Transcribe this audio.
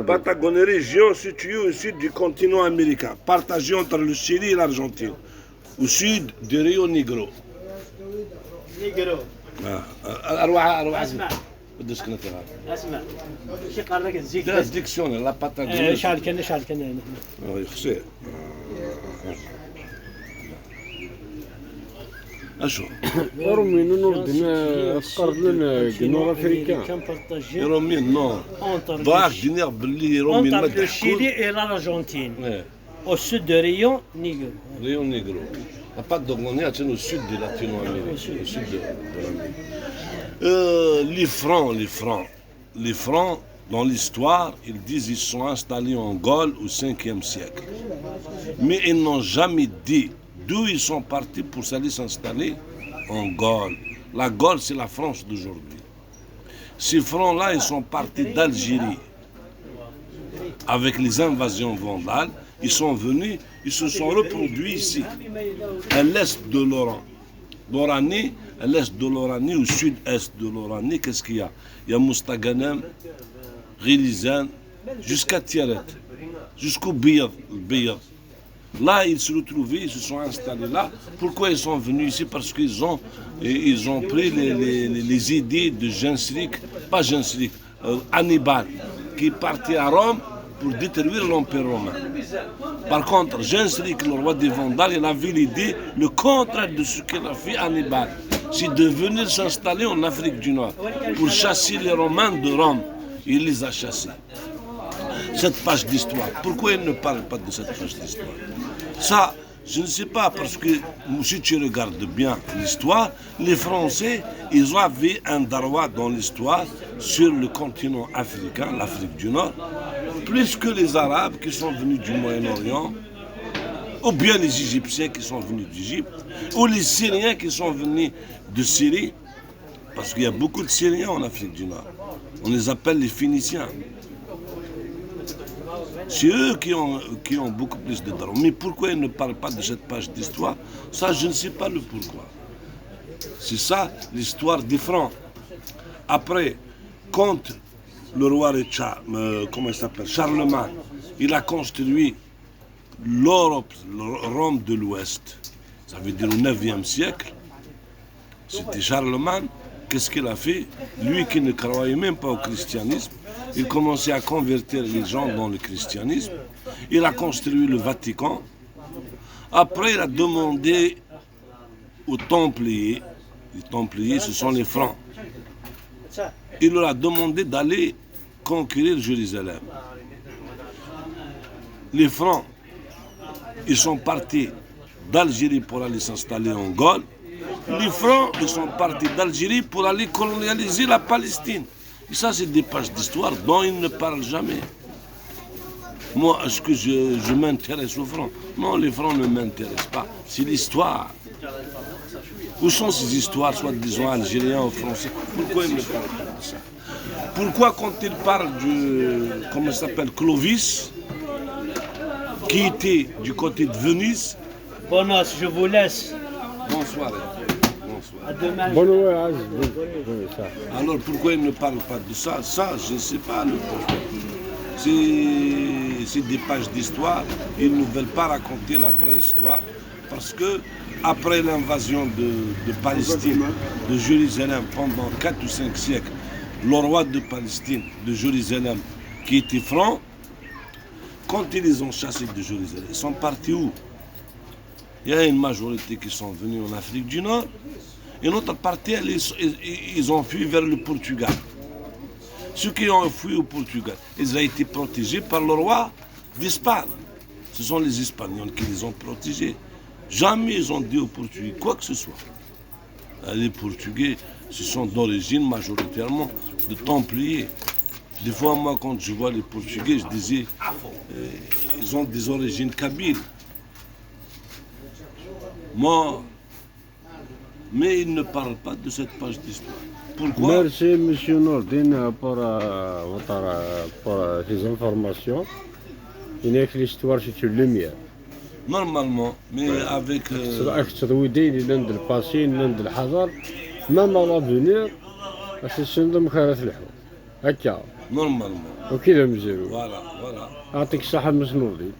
Patagonie, région située au sud du continent américain, partagée entre le Chili et l'Argentine, au sud du Rio Negro. اسمع بدش كنا تلعب اسمع شي قال لك تزيد درس ديكسيونير لا باتاغونيا شحال كان يخسر اشو رومين نوردنا قرن جنوب افريقيا كان بارطاجي رومين نو ضاع دينير باللي رومين ما entre le Chili et l'Argentine au sud de Rio Negro. Rio Negro. La Patagonie est au sud de Latino-Amérique, au sud de l'Amérique. Les Francs, dans l'histoire, ils disent qu'ils sont installés en Gaule au 5e siècle. Mais ils n'ont jamais dit d'où ils sont partis pour aller s'installer en Gaule. La Gaule, c'est la France d'aujourd'hui. Ces Francs-là, ils sont partis d'Algérie avec les invasions vandales. Ils sont venus, ils se sont reproduits ici, à l'est de l'Oranie, à l'est de l'Oranie, au sud-est de l'Oranie, qu'est-ce qu'il y a? Il y a Moustaganem, Rilizan, jusqu'à Tiaret, jusqu'au Biyad. Là, ils se retrouvaient, ils se sont installés là. Pourquoi ils sont venus ici? Parce qu'ils ont pris les idées de Genseric, pas Genseric, Hannibal, qui est parti à Rome pour détruire l'Empire romain. Par contre, Genseric, le roi des Vandales, il avait l'idée, le contraire de ce qu'il a fait Hannibal, c'est de venir s'installer en Afrique du Nord pour chasser les Romains de Rome. Il les a chassés. Cette page d'histoire, pourquoi il ne parle pas de cette page d'histoire? Ça, je ne sais pas, parce que si tu regardes bien l'histoire, les Français, ils avaient un droit dans l'histoire sur le continent africain, l'Afrique du Nord, plus que les Arabes qui sont venus du Moyen-Orient, ou bien les Égyptiens qui sont venus d'Égypte, ou les Syriens qui sont venus de Syrie, parce qu'il y a beaucoup de Syriens en Afrique du Nord. On les appelle les Phéniciens. C'est eux qui ont beaucoup plus de droits. Mais pourquoi ils ne parlent pas de cette page d'histoire? Ça, je ne sais pas le pourquoi. C'est ça l'histoire des Francs. Après, quand le roi Richard, comment il s'appelle, Charlemagne, il a construit l'Europe, Rome de l'Ouest, ça veut dire au 9e siècle, c'était Charlemagne. Qu'est-ce qu'il a fait? Lui qui ne croyait même pas au christianisme, il commençait à convertir les gens dans le christianisme. Il a construit le Vatican. Après, il a demandé aux Templiers, les Templiers, ce sont les Francs, il leur a demandé d'aller conquérir Jérusalem. Les Francs, ils sont partis d'Algérie pour aller s'installer en Gaule. Les Francs, ils sont partis d'Algérie pour aller colonialiser la Palestine. Et ça, c'est des pages d'histoire dont ils ne parlent jamais. Moi, est-ce que je m'intéresse aux Francs? Non, les Francs ne m'intéressent pas. C'est l'histoire. Où sont ces histoires, soit disons algériens ou français? Pourquoi ils ne parlent pas de ça? Pourquoi quand ils parlent du, comment ça s'appelle, Clovis, qui était du côté de Venise? Bonos, je vous laisse. Bonsoir. À demain. Alors pourquoi ils ne parlent pas de ça? Ça, je ne sais pas le pourquoi. C'est des pages d'histoire. Ils ne veulent pas raconter la vraie histoire. Parce que après l'invasion de Palestine, de Jérusalem, pendant 4 ou 5 siècles, le roi de Palestine, de Jérusalem, qui était franc, quand ils les ont chassés de Jérusalem, ils sont partis où? Il y a une majorité qui sont venus en Afrique du Nord. Et l'autre partie, ils ont fui vers le Portugal. Ceux qui ont fui au Portugal, ils ont été protégés par le roi d'Espagne. Ce sont les Espagnols qui les ont protégés. Jamais ils ont dit aux Portugais quoi que ce soit. Les Portugais, ce sont d'origine majoritairement de Templiers. Des fois, moi, quand je vois les Portugais, je disais, ils ont des origines kabyles. Moi, mais ils ne parlent pas de cette page d'histoire. Pourquoi? Merci, M. Nordin, pour ces informations. Il y a que l'histoire, c'est une lumière. Normalement, mais avec... le passé, même à l'avenir, باش السندم خيرات الحوم هكا نورمالمون. وكذا مزيرو. فوالا فوالا. يعطيك الصحة مسنودي.